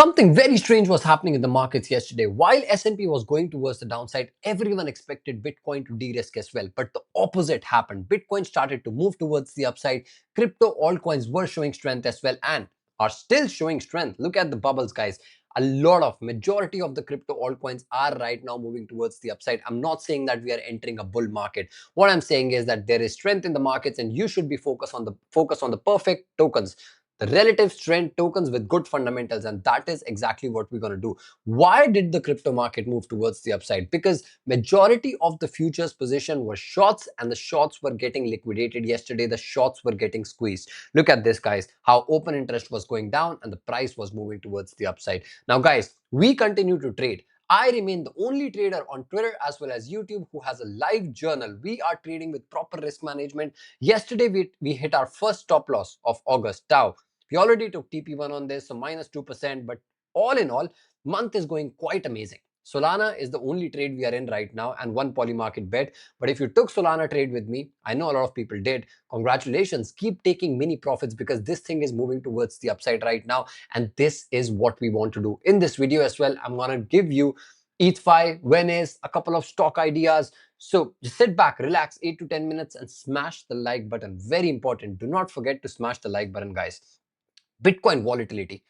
Something very strange was happening in the markets yesterday. While S&P was going towards the downside, everyone expected Bitcoin to de-risk as well. But the opposite happened. Bitcoin started to move towards the upside. Crypto altcoins were showing strength as well and are still showing strength. Look at the bubbles, guys. Majority of the crypto altcoins are right now moving towards the upside. I'm not saying that we are entering a bull market. What I'm saying is that there is strength in the markets and you should be focused on the perfect tokens, the relative strength tokens with good fundamentals, and that is exactly what we're going to do. Why did the crypto market move towards the upside? Because majority of the futures position were shorts and the shorts were getting liquidated yesterday. The shorts were getting squeezed. Look at this, guys, how open interest was going down and the price was moving towards the upside. Now guys, we continue to trade. I remain the only trader on Twitter as well as YouTube who has a live journal. We are trading with proper risk management. Yesterday, we hit our first stop loss of August, Tau. We already took TP1 on this, so minus 2%, but all in all, month is going quite amazing. Solana is the only trade we are in right now and one Polymarket bet. But if you took Solana trade with me, I know a lot of people did. Congratulations. Keep taking mini profits because this thing is moving towards the upside right now. And this is what we want to do. In this video as well, I'm going to give you Ethfi, Venice, a couple of stock ideas. So just sit back, relax 8 to 10 minutes and smash the like button. Very important. Do not forget to smash the like button, guys. Bitcoin volatility.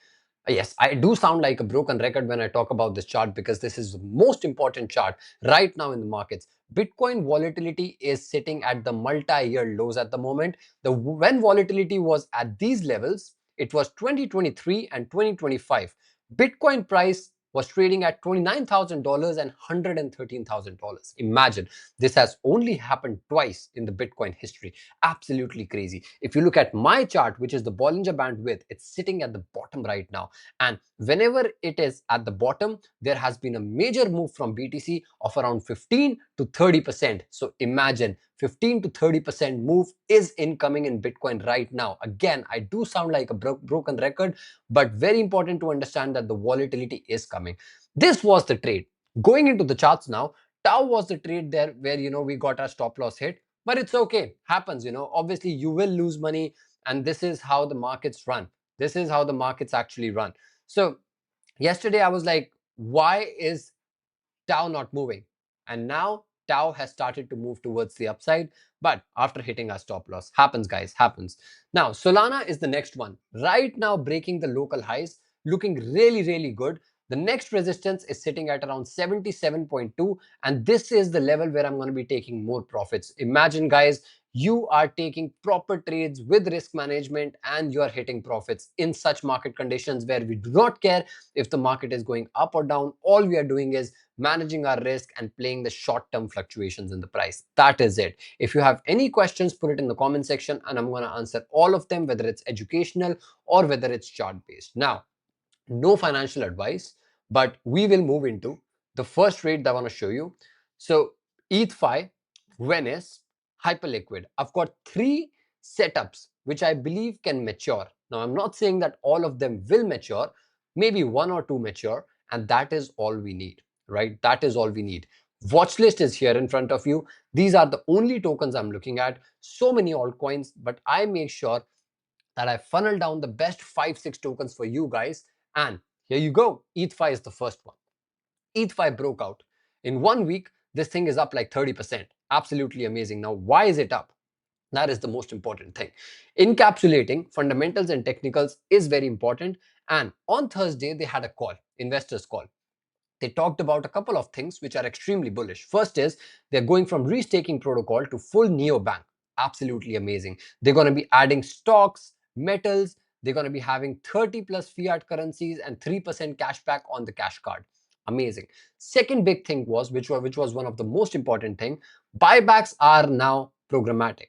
Yes, I do sound like a broken record when I talk about this chart because this is the most important chart right now in the markets. Bitcoin volatility is sitting at the multi-year lows at the moment. When volatility was at these levels, it was 2023 and 2025. Bitcoin price was trading at $29,000 and $113,000. Imagine, this has only happened twice in the Bitcoin history. Absolutely crazy. If you look at my chart, which is the Bollinger Bandwidth, it's sitting at the bottom right now. And whenever it is at the bottom, there has been a major move from BTC of around 15 to 30%. So imagine 15 to 30% move is incoming in Bitcoin right now. Again, I do sound like a broken record, but very important to understand that the volatility is coming. This was the trade. Going into the charts now, Tau was the trade there where, we got our stop loss hit, but it's okay. Happens, obviously you will lose money and this is how the markets run. This is how the markets actually run. So yesterday I was like, why is Tau not moving? And now Tau has started to move towards the upside, but after hitting our stop loss. Happens, guys, happens. Now, Solana is the next one. Right now, breaking the local highs, looking really, really good. The next resistance is sitting at around 77.2, and this is the level where I'm going to be taking more profits. Imagine, guys, you are taking proper trades with risk management and you are hitting profits in such market conditions where we do not care if the market is going up or down. All we are doing is managing our risk and playing the short-term fluctuations in the price. That is it. If you have any questions, put it in the comment section and I'm going to answer all of them, whether it's educational or whether it's chart-based. Now, no financial advice, but we will move into the first trade that I want to show you. So Ethfi, Venice, Hyperliquid. I've got 3 setups which I believe can mature. Now, I'm not saying that all of them will mature, maybe 1 or 2 mature, and that is all we need, right? That is all we need. Watchlist is here in front of you. These are the only tokens I'm looking at. So many altcoins, but I make sure that I funnel down the best 5-6 tokens for you guys. And here you go. Ethfi is the first one. Ethfi broke out. In 1 week, this thing is up like 30%. Absolutely amazing. Now, why is it up? That is the most important thing. Encapsulating fundamentals and technicals is very important. And on Thursday, they had a call, investors call. They talked about a couple of things which are extremely bullish. First is they're going from restaking protocol to full neobank. Absolutely amazing. They're going to be adding stocks, metals. They're going to be having 30 plus fiat currencies and 3% cashback on the cash card. Amazing. Second big thing was, which was one of the most important thing, buybacks are now programmatic.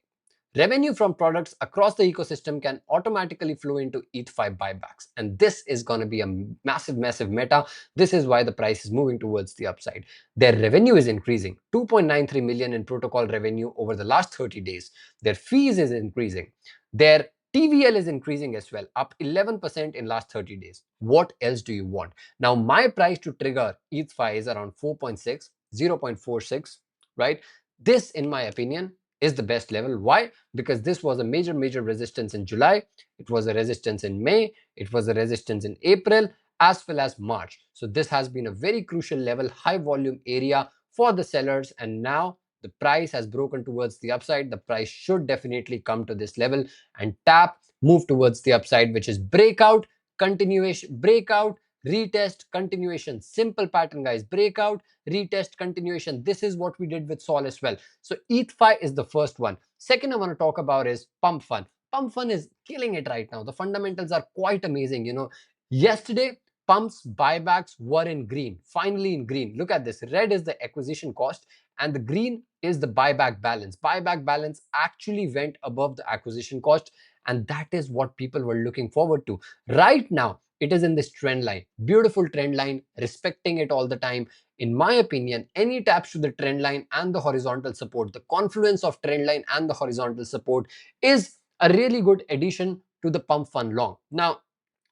Revenue from products across the ecosystem can automatically flow into Ethfi buybacks. And this is going to be a massive, massive meta. This is why the price is moving towards the upside. Their revenue is increasing, 2.93 million in protocol revenue over the last 30 days. Their fees is increasing. Their TVL is increasing as well, up 11% in last 30 days. What else do you want? Now, my price to trigger Ethfi is around 4.6, 0.46, right? This, in my opinion, is the best level. Why? Because this was a major resistance in July. It was a resistance in May. It was a resistance in April. as well as March. So this has been a very crucial level, high volume area for the sellers, and now the price has broken towards the upside. The price should definitely come to this level and tap, move towards the upside, which is breakout, continuation, breakout, retest, continuation. Simple pattern, guys. Breakout, retest, continuation. This is what we did with Sol as well. So Ethfi is the first one. Second I want to talk about is pump fund. Pump fund is killing it right now. The fundamentals are quite amazing. Yesterday pumps buybacks were in green, finally in green. Look at this. Red is the acquisition cost and the green is the buyback balance. Buyback balance actually went above the acquisition cost, and that is what people were looking forward to. Right now it is in this trend line, beautiful trend line, respecting it all the time. In my opinion, any taps to the trend line and the horizontal support, the confluence of trend line and the horizontal support is a really good addition to the pump fund long. Now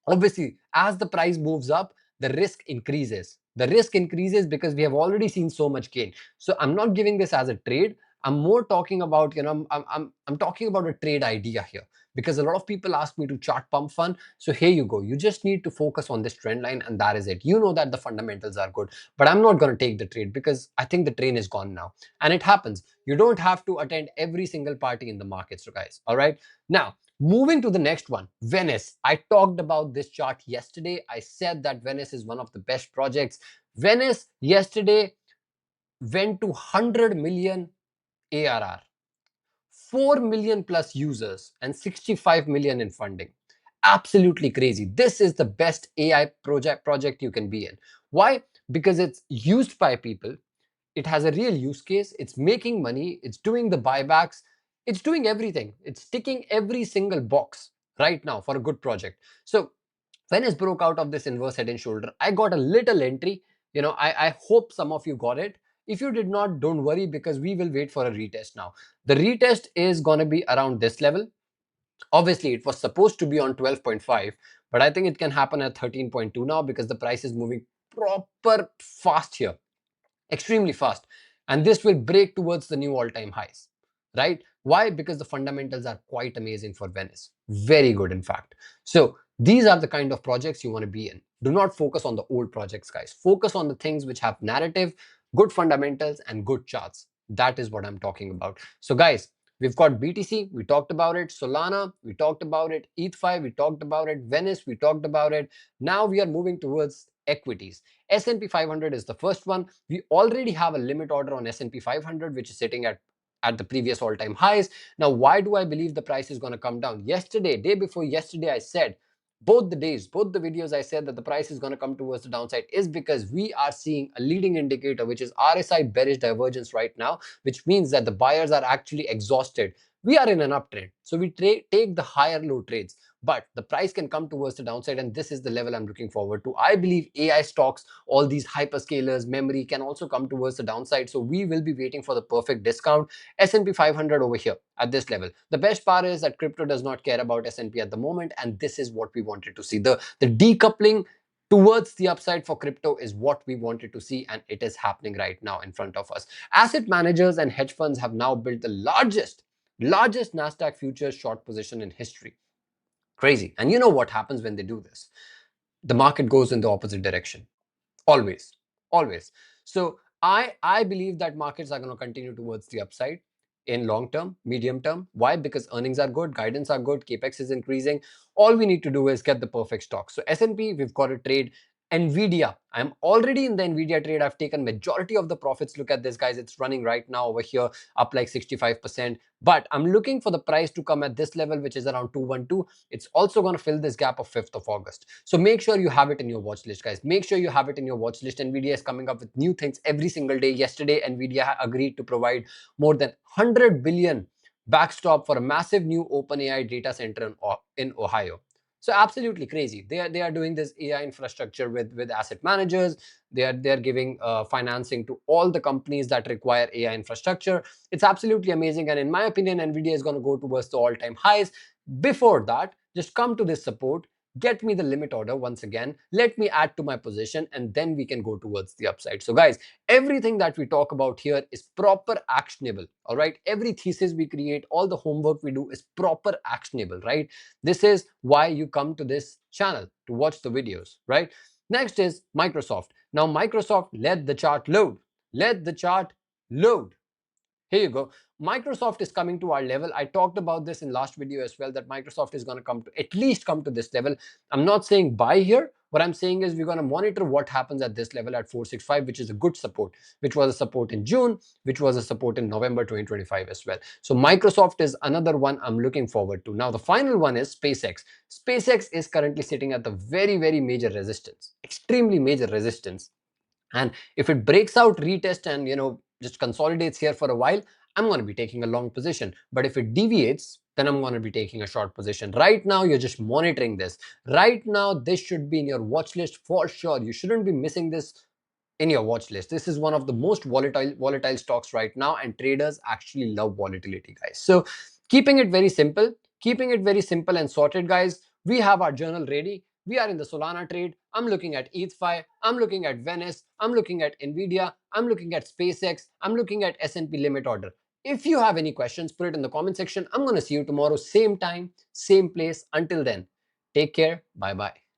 obviously, as the price moves up, the risk increases. The risk increases because we have already seen so much gain. So I'm not giving this as a trade. I'm more talking about, I'm talking about a trade idea here, because a lot of people ask me to chart pump fund. So here you go. You just need to focus on this trend line and that is it. You know that the fundamentals are good, but I'm not going to take the trade because I think the train is gone now. And it happens. You don't have to attend every single party in the markets, so guys. All right. Now, moving to the next one, Venice. I talked about this chart yesterday. I said that Venice is one of the best projects. Venice yesterday went to 100 million ARR, 4 million plus users, and 65 million in funding. Absolutely crazy. This is the best AI project you can be in. Why? Because it's used by people. It has a real use case. It's making money. It's doing the buybacks. It's doing everything. It's ticking every single box right now for a good project. So Venice broke out of this inverse head and shoulder. I got a little entry. I hope some of you got it. If you did not, don't worry, because we will wait for a retest now. The retest is going to be around this level. Obviously, it was supposed to be on 12.5, but I think it can happen at 13.2 now because the price is moving proper fast here, extremely fast, and this will break towards the new all-time highs. Right? Why? Because the fundamentals are quite amazing for Venice, very good in fact. So these are the kind of projects you want to be in. Do not focus on the old projects, guys. Focus on the things which have narrative, good fundamentals, and good charts. That is what I'm talking about. So guys, we've got BTC, we talked about it. Solana, we talked about it. Ethfi, we talked about it. Venice, we talked about it. Now we are moving towards equities. S&P 500 is the first one. We already have a limit order on S&P 500, which is sitting at the previous all-time highs. Now, why do I believe the price is going to come down? Yesterday, day before yesterday, I said, both the videos, I said that the price is going to come towards the downside is because we are seeing a leading indicator, which is RSI bearish divergence right now, which means that the buyers are actually exhausted. We are in an uptrend. So we take the higher low trades, but the price can come towards the downside, and this is the level I'm looking forward to. I believe AI stocks, all these hyperscalers, memory can also come towards the downside. So we will be waiting for the perfect discount. S&P 500 over here at this level. The best part is that crypto does not care about S&P at the moment, and this is what we wanted to see. The decoupling towards the upside for crypto is what we wanted to see, and it is happening right now in front of us. Asset managers and hedge funds have now built the largest Nasdaq futures short position in history. Crazy. And you know what happens when they do this? The market goes in the opposite direction. Always. Always. So I believe that markets are going to continue towards the upside in long term, medium term. Why? Because earnings are good, guidance are good, capex is increasing. All we need to do is get the perfect stock. So S&P, we've got to trade Nvidia. I'm already in the Nvidia trade. I've taken majority of the profits. Look at this, guys. It's running right now over here up like 65%. But I'm looking for the price to come at this level, which is around 212. It's also going to fill this gap of 5th of August. So make sure you have it in your watch list, guys. Make sure you have it in your watch list. Nvidia is coming up with new things every single day. Yesterday, Nvidia agreed to provide more than 100 billion backstop for a massive new OpenAI data center in Ohio. So absolutely crazy. They are doing this AI infrastructure with asset managers. They are giving financing to all the companies that require AI infrastructure. It's absolutely amazing. And in my opinion, Nvidia is going to go towards the all-time highs. Before that, just come to this support, get me the limit order once again, let me add to my position, and then we can go towards the upside. So guys, everything that we talk about here is proper actionable. All right, every thesis we create, all the homework we do is proper actionable, right? This is why you come to this channel to watch the videos, right? Next is Microsoft. Now Microsoft, let the chart load. Let the chart load. Here you go. Microsoft is coming to our level. I talked about this in last video as well, that Microsoft is going to come to at least come to this level. I'm not saying buy here. What I'm saying is we're going to monitor what happens at this level at 465, which is a good support, which was a support in June, which was a support in November 2025 as well. So Microsoft is another one I'm looking forward to. Now the final one is SpaceX. SpaceX is currently sitting at the very, very major resistance, extremely major resistance. And if it breaks out, retest, and just consolidates here for a while, I'm going to be taking a long position. But if it deviates, then I'm going to be taking a short position. Right now, you're just monitoring this. Right now, this should be in your watch list for sure. You shouldn't be missing this in your watch list. This is one of the most volatile stocks right now, and traders actually love volatility, guys. So keeping it very simple, and sorted, guys. We have our journal ready. We are in the Solana trade. I'm looking at Ethfi. I'm looking at Venice. I'm looking at Nvidia. I'm looking at SpaceX. I'm looking at S&P limit order. If you have any questions, put it in the comment section. I'm going to see you tomorrow, same time, same place. Until then, take care. Bye bye.